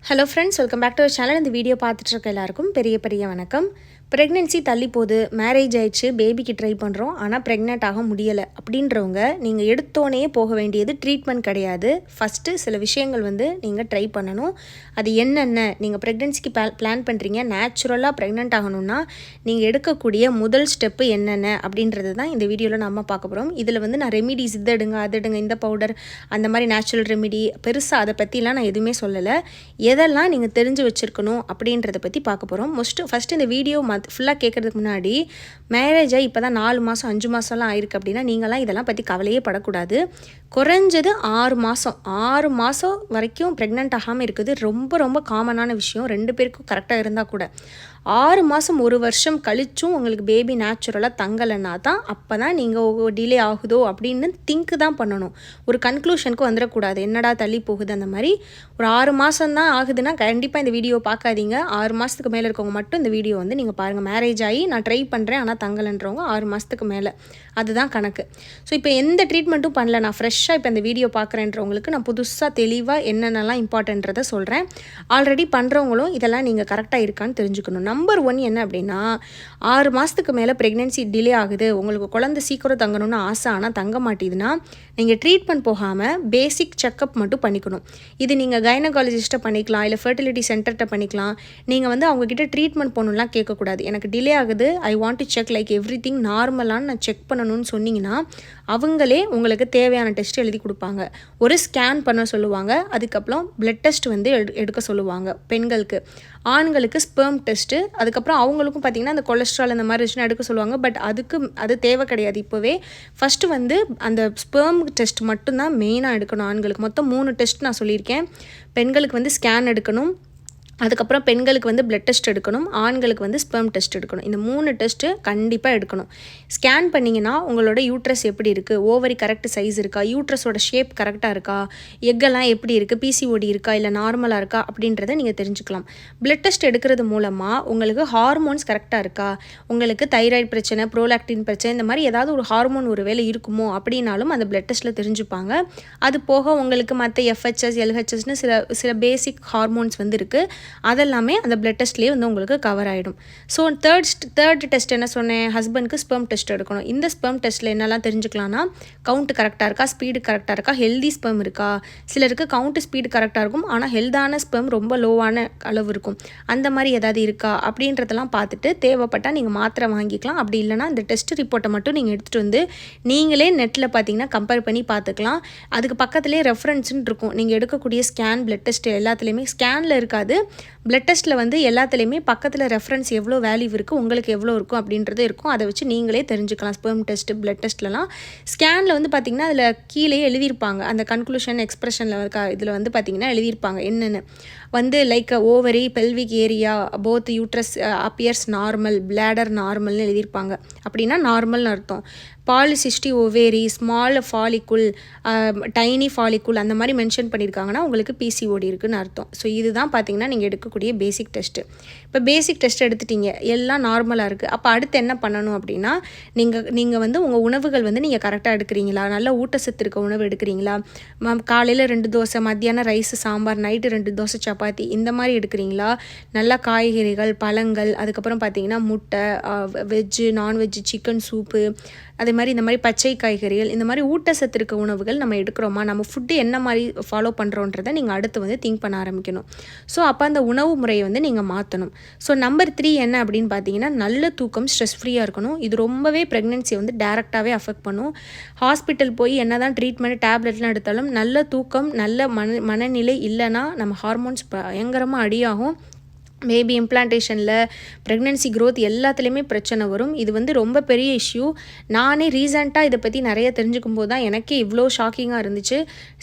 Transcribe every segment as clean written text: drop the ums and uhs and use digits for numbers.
Hello friends, welcome back to our channel. இந்த video பார்த்துட்டு இருக்க எல்லாருக்கும் பெரிய பெரிய வணக்கம். ப்ரெக்னென்சி தள்ளி போகுது, மேரேஜ் ஆயிடுச்சு, பேபிக்கு ட்ரை பண்ணுறோம், ஆனால் ப்ரெக்னென்ட் ஆக முடியலை அப்படின்றவங்க நீங்கள் எடுத்தோன்னே போக வேண்டியது ட்ரீட்மெண்ட் கிடையாது. ஃபஸ்ட்டு சில விஷயங்கள் நீங்கள் ட்ரை பண்ணணும். அது என்னென்ன, நீங்கள் ப்ரெக்னென்சிக்கு பிளான் பண்ணுறீங்க, நேச்சுரலாக ப்ரெக்னென்ட் ஆகணும்னா நீங்கள் எடுக்கக்கூடிய முதல் ஸ்டெப்பு என்னென்ன அப்படின்றது தான் இந்த வீடியோவில் நம்ம பார்க்க போகிறோம். இதில் நான் ரெமிடிஸ் இது எடுங்க அது எடுங்க, இந்த பவுடர், அந்த மாதிரி நேச்சுரல் ரெமிடி பெருசாக அதை பற்றிலாம் நான் எதுவுமே சொல்லலை. எதெல்லாம் நீங்கள் தெரிஞ்சு வச்சுருக்கணும் அப்படின்றத பற்றி பார்க்க போகிறோம். ஃபஸ்ட்டு இந்த வீடியோ ஃபுல்லாக கேட்குறதுக்கு முன்னாடி, மேரேஜ் ஆகி இப்போ தான் 4 மாதம் 5 மாதம்லாம் ஆயிருக்கு அப்படின்னா நீங்களாம் இதெல்லாம் பற்றி கவலையே படக்கூடாது. குறைஞ்சது 6 மாதம் வரைக்கும் ப்ரெக்னென்ட் ஆகாமல் இருக்குது ரொம்ப ரொம்ப காமனான விஷயம். 2 பேருக்கும் கரெக்டாக இருந்தால் கூட 6 மாதம் 1 வருஷம் கழிச்சும் உங்களுக்கு பேபி நேச்சுரலாக தங்கலைன்னா தான் அப்போ தான் நீங்கள் டிலே ஆகுதோ அப்படின்னு திங்க் தான் பண்ணணும். ஒரு கன்க்ளூஷனுக்கு வந்துடக்கூடாது, என்னடா தள்ளி போகுது அந்த மாதிரி. ஒரு 6 மாதம் தான் ஆகுதுன்னா கண்டிப்பாக இந்த வீடியோ பார்க்காதீங்க. 6 மாதத்துக்கு மேலே இருக்கவங்க மட்டும் இந்த வீடியோ நீங்கள் பாருங்கள். மேரேஜ் ஆகி நான் ட்ரை பண்ணுறேன் ஆனால் தங்கலைன்றவங்க 6 மாதத்துக்கு மேலே, அதுதான் கணக்கு. ஸோ இப்போ எந்த ட்ரீட்மெண்ட்டும் பண்ணல, நான் ஃப்ரெஷ்ஷாக இப்போ இந்த வீடியோ பார்க்குறேன்றவங்களுக்கு நான் புதுசாக தெளிவாக என்னென்னலாம் இம்பார்ட்டன்றதை சொல்கிறேன். ஆல்ரெடி பண்ணுறவங்களும் இதெல்லாம் நீங்கள் கரெக்டாக இருக்கான்னு தெரிஞ்சுக்கணும். நம்பர் 1 என்ன அப்படின்னா, 6 மாதத்துக்கு மேலே ப்ரெக்னென்சி டிலே ஆகுது, உங்களுக்கு குழந்தை சீக்கிரம் தங்கணும்னு ஆசை ஆனால் தங்க மாட்டேதுன்னா நீங்கள் ட்ரீட்மெண்ட் போகாமல் பேசிக் செக்கப் மட்டும் பண்ணிக்கணும். இது நீங்கள் கைனகாலஜிஸ்ட்டை பண்ணிக்கலாம், இல்லை ஃபர்டிலிட்டி சென்டர்கிட்ட பண்ணிக்கலாம். நீங்கள் அவங்கக்கிட்ட ட்ரீட்மெண்ட் போகணுன்னா கேட்கக்கூடாது. எனக்கு டிலே ஆகுது, I want to check like everything நார்மலான்னு நான் செக் பண்ணணும்னு சொன்னீங்கன்னா அவங்களே உங்களுக்கு தேவையான டெஸ்ட் எழுதி கொடுப்பாங்க. ஒரு ஸ்கேன் பண்ண சொல்லுவாங்க, அதுக்கப்புறம் பிளட் டெஸ்ட் எடுக்க சொல்லுவாங்க பெண்களுக்கு. ஆண்களுக்கு ஸ்பெர்ம் டெஸ்ட்டு, அதுக்கப்புறம் அவங்களுக்கும் பார்த்திங்கன்னா அந்த கொலஸ்ட்ரால் அந்த மாதிரி இருந்துச்சுன்னா எடுக்க சொல்லுவாங்க. பட் அது தேவை கிடையாது. இப்போவே ஃபஸ்ட்டு அந்த ஸ்பெர்ம் டெஸ்ட் மட்டும்தான் மெயினாக எடுக்கணும். ஆண்களுக்கு மொத்தம் 3 டெஸ்ட் நான் சொல்லியிருக்கேன். பெண்களுக்கு ஸ்கேன் எடுக்கணும், அதுக்கப்புறம் பெண்களுக்கு பிளட் டெஸ்ட் எடுக்கணும், ஆண்களுக்கு ஸ்பெர்ம் டெஸ்ட் எடுக்கணும். இந்த 3 டெஸ்ட்டு கண்டிப்பாக எடுக்கணும். ஸ்கேன் பண்ணிங்கன்னா உங்களோட யூட்ரஸ் எப்படி இருக்குது, ஓவரி கரெக்ட் சைஸ் இருக்கா, யூட்ரஸோட ஷேப் கரெக்டாக இருக்கா, எக்கெல்லாம் எப்படி இருக்குது, பிசிஓடி இருக்கா இல்லை நார்மலாக இருக்கா அப்படின்றத நீங்கள் தெரிஞ்சுக்கலாம். பிளட் டெஸ்ட் எடுக்கிறது மூலமாக உங்களுக்கு ஹார்மோன்ஸ் கரெக்டாக இருக்கா, உங்களுக்கு தைராய்டு பிரச்சனை, ப்ரோலாக்டின் பிரச்சனை, இந்த மாதிரி ஏதாவது ஒரு ஹார்மோன் ஒரு வேளை இருக்குமோ அப்படின்னாலும் அந்த பிளட் டெஸ்ட்டில் தெரிஞ்சுப்பாங்க. அது போக உங்களுக்கு மற்ற எஃப்ஹெச்எஸ் எல்ஹெச்எஸ்னு சில பேசிக் ஹார்மோன்ஸ் இருக்குது. அதெல்லாமே அந்த பிளட் டெஸ்ட்லேயே உங்களுக்கு கவர் ஆகிடும். ஸோ தேர்ட் டெஸ்ட் என்ன சொன்னேன், ஹஸ்பண்ட்க்கு ஸ்பெர்ம் டெஸ்ட் எடுக்கணும். இந்த ஸ்பெர்ம் டெஸ்ட்டில் என்னெல்லாம் தெரிஞ்சுக்கலாம்னா, கவுண்ட் கரெக்டாக இருக்கா, ஸ்பீடு கரெக்டாக இருக்கா, ஹெல்தி ஸ்பெர்ம் இருக்கா. சிலருக்கு கவுண்ட் ஸ்பீடு கரெக்டாக இருக்கும் ஆனால் ஹெல்தான ஸ்பெர்ம் ரொம்ப லோவான அளவு இருக்கும். அந்த மாதிரி ஏதாவது இருக்கா அப்படின்றதெல்லாம் பார்த்துட்டு தேவைப்பட்டால் நீங்கள் மாத்திரை வாங்கிக்கலாம். அப்படி இல்லைனா இந்த டெஸ்ட் ரிப்போர்ட்டை மட்டும் நீங்கள் எடுத்துகிட்டு நீங்களே நெட்டில் பார்த்தீங்கன்னா கம்பேர் பண்ணி பார்த்துக்கலாம். அதுக்கு பக்கத்துலேயே ரெஃபரன்ஸ்ன்னு இருக்கும். நீங்கள் எடுக்கக்கூடிய ஸ்கேன் பிளட் டெஸ்ட் எல்லாத்துலேயுமே ஸ்கேனில் இருக்காது, பிளட் டெஸ்ட்டில் எல்லாத்துலேயுமே பக்கத்தில் ரெஃபரன்ஸ் எவ்வளோ வேல்யூ இருக்குது, உங்களுக்கு எவ்வளோ இருக்கும் அப்படின்றது இருக்கும். அதை வச்சு நீங்களே தெரிஞ்சுக்கலாம். ஸ்பெர்ம் டெஸ்ட்டு பிளட் டெஸ்ட்லலாம் ஸ்கேனில் பார்த்திங்கன்னா அதில் கீழே எழுதியிருப்பாங்க, அந்த கன்க்ளூஷன் எக்ஸ்பிரஷனில் இதில் பார்த்திங்கன்னா எழுதியிருப்பாங்க என்னென்னு like ovary, pelvic area, both uterus appears normal, bladder நார்மல்னு எழுதியிருப்பாங்க. அப்படின்னா நார்மல்னு அர்த்தம். பாலிசிஸ்டி ஓவேரி, ஸ்மால் ஃபாலிக்குல், டைனி ஃபாலிக்குல் அந்த மாதிரி மென்ஷன் பண்ணியிருக்காங்கன்னா உங்களுக்கு பிசிஓடி இருக்குதுன்னு அர்த்தம். ஸோ இதுதான் பார்த்திங்கன்னா நீங்கள் எடுக்கக்கூடிய பேசிக் டெஸ்ட்டு. இப்போ பேசிக் டெஸ்ட் எடுத்துட்டீங்க, எல்லாம் நார்மலாக இருக்குது. அப்போ அடுத்து என்ன பண்ணணும் அப்படின்னா, நீங்கள் உங்கள் உணவுகள் நீங்கள் கரெக்டாக எடுக்கிறீங்களா, நல்ல ஊட்டச்சத்து இருக்க உணவு எடுக்கிறீங்களா, காலையில் 2 தோசை, மத்தியானம் ரைஸ் சாம்பார், நைட்டு 2 தோசை சப்பாத்தி, இந்த மாதிரி எடுக்கிறீங்களா, நல்லா காய்கறிகள், பழங்கள், அதுக்கப்புறம் பார்த்திங்கன்னா முட்டை, வெஜ்ஜு, நான்வெஜ்ஜு, சிக்கன் சூப்பு, அதே மாதிரி இந்த மாதிரி பச்சை காய்கறிகள், இந்த மாதிரி ஊட்டச்சத்து இருக்க உணவுகள் நம்ம எடுக்கிறோமா, நம்ம ஃபுட்டு என்ன மாதிரி ஃபாலோ பண்ணுறோன்றதை நீங்கள் அடுத்து திங்க் பண்ண ஆரம்பிக்கணும். ஸோ அப்போ அந்த உணவு முறையை நீங்கள் மாற்றணும். ஸோ நம்பர் 3 என்ன அப்படின்னு பார்த்தீங்கன்னா, நல்ல தூக்கம், ஸ்ட்ரெஸ் ஃப்ரீயாக இருக்கணும். இது ரொம்பவே ப்ரெக்னென்சியை டேரெக்டாகவே அஃபெக்ட் பண்ணும். ஹாஸ்பிட்டல் போய் என்ன தான் ட்ரீட்மெண்ட் டேப்லெட்லாம் எடுத்தாலும் நல்ல தூக்கம், நல்ல மனநிலை இல்லைன்னா நம்ம ஹார்மோன்ஸ் பயங்கரமாக அடியாகும். பேபி இம்ப்ளான்டேஷனில், ப்ரெக்னென்சி க்ரோத் எல்லாத்துலேயுமே பிரச்சனை வரும். இது ரொம்ப பெரிய இஷ்யூ. நானே ரீசெண்டாக இதை பற்றி நிறைய தெரிஞ்சுக்கும் போது தான் எனக்கே இவ்வளோ ஷாக்கிங்காக இருந்துச்சு.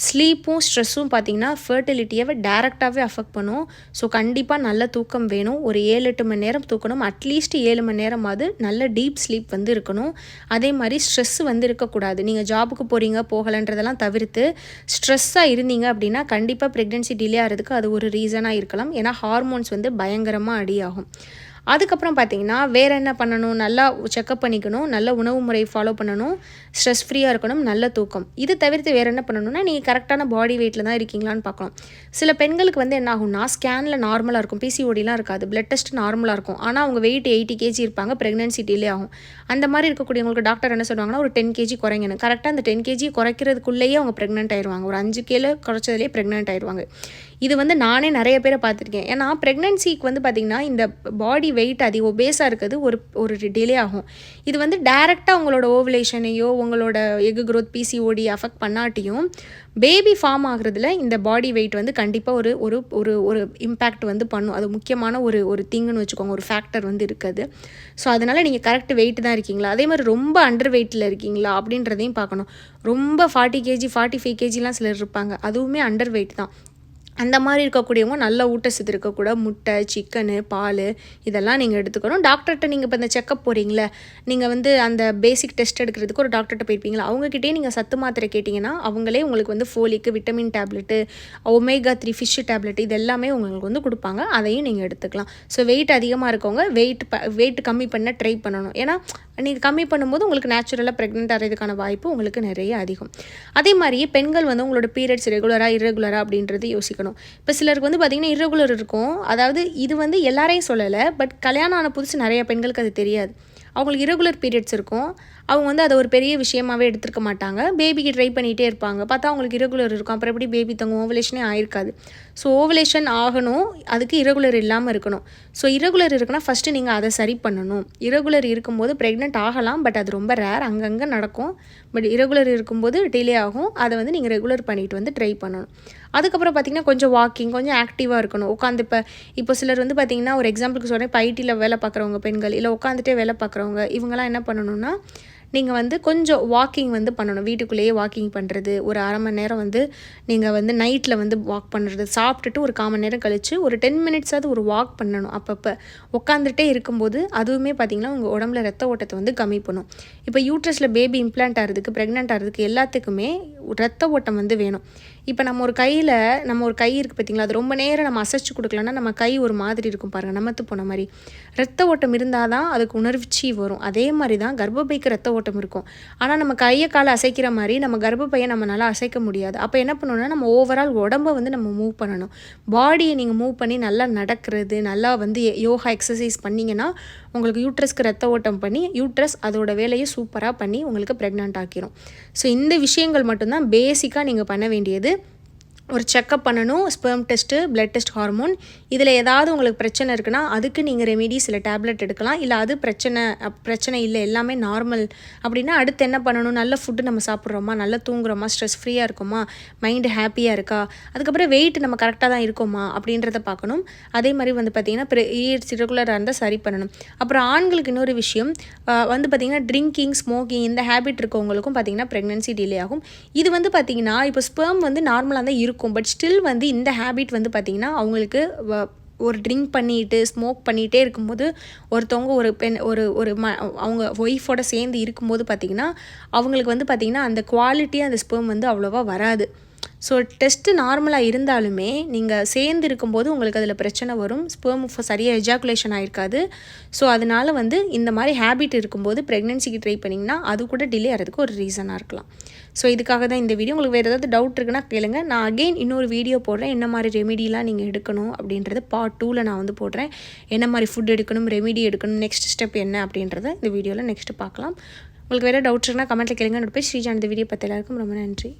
ஸ்லீப்பும் ஸ்ட்ரெஸ்ஸும் பார்த்திங்கன்னா ஃபர்டிலிட்டியை டேரெக்டாகவே அஃபெக்ட் பண்ணும். ஸோ கண்டிப்பாக நல்ல தூக்கம் வேணும். ஒரு 7-8 மணி நேரம் தூக்கணும். அட்லீஸ்ட் 7 மணி நேரமாவது நல்ல டீப் ஸ்லீப் இருக்கணும். அதே மாதிரி ஸ்ட்ரெஸ் இருக்கக்கூடாது. நீங்கள் ஜாபுக்கு போகிறீங்க போகலைன்றதெல்லாம் தவிர்த்து ஸ்ட்ரெஸ்ஸாக இருந்தீங்க அப்படின்னா கண்டிப்பாக ப்ரெக்னென்சி டிலே ஆகிறதுக்கு அது ஒரு ரீசனாக இருக்கலாம். ஏன்னா ஹார்மோன்ஸ் பயங்கரமாக அடியாகும். அதுக்கப்புறம் பார்த்தீங்கன்னா வேறு என்ன பண்ணணும், நல்லா செக்கப் பண்ணிக்கணும், நல்ல உணவு முறை ஃபாலோ பண்ணணும், ஸ்ட்ரெஸ் ஃப்ரீயாக இருக்கணும், நல்ல தூக்கம். இது தவிர்த்து வேறு என்ன பண்ணணும்னா, நீங்கள் கரெக்டான பாடி வெயிட்டில் தான் இருக்கீங்களான்னு பார்க்கணும். சில பெண்களுக்கு வந்து என்ன ஆகும்னா, ஸ்கேனில் நார்மலாக இருக்கும், பிசிஓடிலாம் இருக்காது, பிளட் டெஸ்ட் நார்மலாக இருக்கும், ஆனால் அவங்க வெயிட் 80 kg இருப்பாங்க, ப்ரெக்னென்சி டிலே ஆகும். அந்த மாதிரி இருக்கக்கூடியவங்களுக்கு டாக்டர் என்ன சொல்லுவாங்கன்னா, ஒரு 10 kg குறைங்கணும். கரெக்டாக அந்த 10 kg குறைக்கிறதுக்குள்ளேயே அவங்க ப்ரெக்னென்ட் ஆயிடுவாங்க. ஒரு 5 கிலோ குறைச்சதுலேயே ப்ரெக்னென்ட் ஆயிடுவாங்க. இது வந்து நானே நிறைய பேரை பார்த்துருக்கேன். ஏன்னா ப்ரெக்னென்சிக்கு வந்து பார்த்திங்கன்னா இந்த பாடி வெயிட் ஒபேஸாக இருக்கிறது ஒரு டிலே ஆகும். இது வந்து டைரெக்டாக உங்களோட ஓவுலேஷனையோ உங்களோட எக் க்ரோத் பிசிஓடி அஃபெக்ட் பண்ணாட்டியும் பேபி ஃபார்ம் ஆகுறதுல இந்த பாடி வெயிட் வந்து கண்டிப்பாக ஒரு ஒரு ஒரு ஒரு இம்பேக்ட் வந்து பண்ணும். அது முக்கியமான ஒரு திங்குன்னு வச்சுக்கோங்க, ஒரு ஃபேக்டர் வந்து இருக்குது. ஸோ அதனால் நீங்கள் கரெக்ட் வெயிட் தான் இருக்கீங்களா, அதே மாதிரி ரொம்ப அண்டர் வெயிட்டில் இருக்கீங்களா அப்படின்றதையும் பார்க்கணும். ரொம்ப 40 kg 45 kgலாம் சிலர் இருப்பாங்க, அதுவுமே அண்டர் வெயிட் தான். அந்த மாதிரி இருக்கக்கூடியவங்க நல்ல ஊட்டச்சத்து இருக்கக்கூட முட்டை, சிக்கனு, பால் இதெல்லாம் நீங்கள் எடுத்துக்கணும். டாக்டர்கிட்ட நீங்கள் இப்போ இந்த செக்கப் போகிறீங்களே, நீங்கள் வந்து அந்த பேசிக் டெஸ்ட் எடுக்கிறதுக்கு ஒரு டாக்டர்கிட்ட போயிருப்பீங்களா, அவங்ககிட்டே நீங்கள் சத்து மாத்திரை கேட்டிங்கன்னா அவங்களே உங்களுக்கு வந்து folic, vitamin tablet, omega 3 fish tablet இது எல்லாமே உங்களுக்கு வந்து கொடுப்பாங்க, அதையும் நீங்கள் எடுத்துக்கலாம். ஸோ வெயிட் அதிகமாக இருக்கவங்க வெயிட் கம்மி பண்ண ட்ரை பண்ணணும். ஏன்னா நீங்கள் கம்மி பண்ணும்போது உங்களுக்கு நேச்சுரலாக ப்ரெக்னென்ட் ஆகிறதுக்கான வாய்ப்பு உங்களுக்கு நிறைய அதிகம். அதே மாதிரி பெண்கள் வந்து உங்களோட பீரியட்ஸ் ரெகுலராக இர்ரெகுலராக அப்படின்றது யோசிக்கணும். இப்போ சிலருக்கு வந்து பார்த்திங்கன்னா இர்ரெகுலர் இருக்கும், அதாவது இது வந்து எல்லாரையும் சொல்லலை, பட் கல்யாணம் ஆன புதுசு நிறைய பெண்களுக்கு அது தெரியாது. அவங்களுக்கு இரெகுலர் பீரியட்ஸ் இருக்கும், அவங்க வந்து அதை ஒரு பெரிய விஷயமாகவே எடுத்துருக்க மாட்டாங்க, பேபிக்கு ட்ரை பண்ணிகிட்டே இருப்பாங்க. பார்த்தா அவங்களுக்கு இரெகுலர் இருக்கும், அப்புறம் எப்படி பேபி தங்கும், ஓவலேஷனே ஆயிருக்காது. ஸோ ஓவலேஷன் ஆகணும், அதுக்கு இரெகுலர் இல்லாமல் இருக்கணும். ஸோ இரெகுலர் இருக்குன்னா ஃபஸ்ட்டு நீங்கள் அதை சரி பண்ணணும். இரெகுலர் இருக்கும்போது ப்ரெக்னென்ட் ஆகலாம், பட் அது ரொம்ப ரேர், அங்கங்கே நடக்கும். பட் இரெகுலர் இருக்கும்போது டிலே ஆகும், அதை வந்து நீங்கள் ரெகுலர் பண்ணிட்டு வந்து ட்ரை பண்ணணும். அதுக்கப்புறம் பார்த்திங்கன்னா கொஞ்சம் வாக்கிங், கொஞ்சம் ஆக்டிவாக இருக்கணும். உட்காந்து இப்போ சிலர் வந்து பார்த்திங்கன்னா ஒரு எக்ஸாம்பிளுக்கு சொல்கிறேன், இப்போ ஐடியில் வேலை பார்க்குறவங்க பெண்கள், இல்லை உட்காந்துட்டே வேலை பார்க்குறவங்க, இவங்கெல்லாம் என்ன பண்ணணும்னா நீங்கள் வந்து கொஞ்சம் வாக்கிங் வந்து பண்ணணும். வீட்டுக்குள்ளேயே வாக்கிங் பண்ணுறது, ஒரு அரை மணி நேரம் வந்து நீங்கள் வந்து நைட்டில் வந்து வாக் பண்ணுறது, சாப்பிட்டுட்டு ஒரு 1/4 மணி நேரம் கழித்து ஒரு 10 மினிட்ஸாவது ஒரு வாக் பண்ணணும். அப்பப்போ உட்காந்துட்டே இருக்கும்போது அதுவுமே பார்த்திங்கன்னா உங்கள் உடம்புல ரத்த ஓட்டத்தை வந்து கம்மி பண்ணும். இப்போ யூட்ரஸில் பேபி இம்ப்ளான்ட் ஆகிறதுக்கு, ப்ரெக்னென்ட் ஆகிறதுக்கு எல்லாத்துக்குமே ரத்த ஓட்டம் வந்து வேணும். இப்போ நம்ம ஒரு கை இருக்குது பார்த்திங்களா, அது ரொம்ப நேரம் நம்ம அசைச்சு கொடுக்கலன்னா நம்ம கை ஒரு மாதிரி இருக்கும் பாருங்கள், நமத்து போன மாதிரி. ரத்த ஓட்டம் இருந்தால் தான் அதுக்கு உணர்ச்சி வரும். அதே மாதிரி தான் கர்ப்பப்பைக்கு ரத்த ஓட்டம் இருக்கும், ஆனால் நம்ம கையை காலை அசைக்கிற மாதிரி நம்ம கர்ப்பப்பையை நம்மளால் அசைக்க முடியாது. அப்போ என்ன பண்ணணும்னா நம்ம ஓவரால் உடம்பை வந்து நம்ம மூவ் பண்ணணும். பாடியை நீங்கள் மூவ் பண்ணி நல்லா நடக்கிறது, நல்லா வந்து யோகா எக்ஸசைஸ் பண்ணிங்கன்னா உங்களுக்கு யூட்ரஸ்க்கு ரத்த ஓட்டம் பண்ணி யூட்ரஸ் அதோட வேலையை சூப்பராக பண்ணி உங்களுக்கு ப்ரெக்னென்ட் ஆக்கிரும். ஸோ இந்த விஷயங்கள் மட்டும்தான் பேசிக்காக நீங்கள் பண்ண வேண்டியது. ஒரு செக்கப் பண்ணணும், sperm test, blood test, hormone, இதில் ஏதாவது உங்களுக்கு பிரச்சனை இருக்குன்னா அதுக்கு நீங்கள் ரெமிடி சில டேப்லெட் எடுக்கலாம். இல்லை அது பிரச்சனை இல்லை, எல்லாமே நார்மல் அப்படின்னா அடுத்து என்ன பண்ணணும், நல்ல ஃபுட்டு நம்ம சாப்பிட்றோமா, நல்லா தூங்குறோமா, ஸ்ட்ரெஸ் ஃப்ரீயாக இருக்குமா, மைண்டு ஹாப்பியாக இருக்கா, அதுக்கப்புறம் வெயிட் நம்ம கரெக்டாக தான் இருக்கோமா அப்படின்றத பார்க்கணும். அதே மாதிரி வந்து பார்த்திங்கன்னா பீரியட்ஸ் ரெகுலராக இருந்தால் சரி பண்ணணும். அப்புறம் ஆண்களுக்கு இன்னொரு விஷயம் வந்து பார்த்திங்கன்னா ட்ரிங்கிங், ஸ்மோக்கிங் இந்த ஹேபிட் இருக்கவங்களுக்கும் பார்த்திங்கன்னா ப்ரெக்னென்சி டிலே ஆகும். இது வந்து பார்த்திங்கன்னா இப்போ ஸ்பெர்ம் வந்து நார்மலாக தான் இருக்கும், பட் ஸ்டில் வந்து இந்த ஹேபிட் வந்து பார்த்திங்கன்னா அவங்களுக்கு ஒரு ட்ரிங்க் பண்ணிட்டு ஸ்மோக் பண்ணிகிட்டே இருக்கும்போது ஒருத்தவங்க ஒரு பெண் அவங்க ஒய்ஃபோட சேர்ந்து இருக்கும்போது பார்த்திங்கன்னா அவங்களுக்கு வந்து பார்த்திங்கன்னா அந்த குவாலிட்டி அந்த ஸ்பெர்ம் வந்து அவ்வளோவா வராது. ஸோ டெஸ்ட்டு நார்மலாக இருந்தாலுமே நீங்கள் சேர்ந்து இருக்கும்போது உங்களுக்கு அதில் பிரச்சனை வரும், ஸ்பெர்ம் சரியாக எஜாக்குலேஷன் ஆகிருக்காது. ஸோ அதனால் வந்து இந்த மாதிரி ஹேபிட் இருக்கும்போது ப்ரெக்னென்சிக்கு ட்ரை பண்ணிங்கன்னா அது கூட டிலே ஆகிறதுக்கு ஒரு ரீசனாக இருக்கலாம். ஸோ இதுக்காக தான் இந்த வீடியோ. உங்களுக்கு வேறு ஏதாவது டவுட் இருக்குன்னா கேளுங்க, நான் அகெயின் இன்னொரு வீடியோ போடுறேன், என்ன மாதிரி ரெமிடிலாம் நீங்கள் எடுக்கணும் அப்படின்றது பார்ட் 2ல் நான் வந்து போடுறேன். என்ன மாதிரி ஃபுட் எடுக்கணும், ரெமிடி எடுக்கணும், நெக்ஸ்ட் ஸ்டெப் என்ன அப்படின்றத இந்த வீடியோவில் நெக்ஸ்ட்டு பார்க்கலாம். உங்களுக்கு வேறு டவுட்ஸ் இருக்குன்னா கமெண்ட்டில் கேளுங்க. என்னோட பேர் ஸ்ரீஜா. இந்த வீடியோ பார்த்து எல்லாருக்கும் ரொம்ப நன்றி.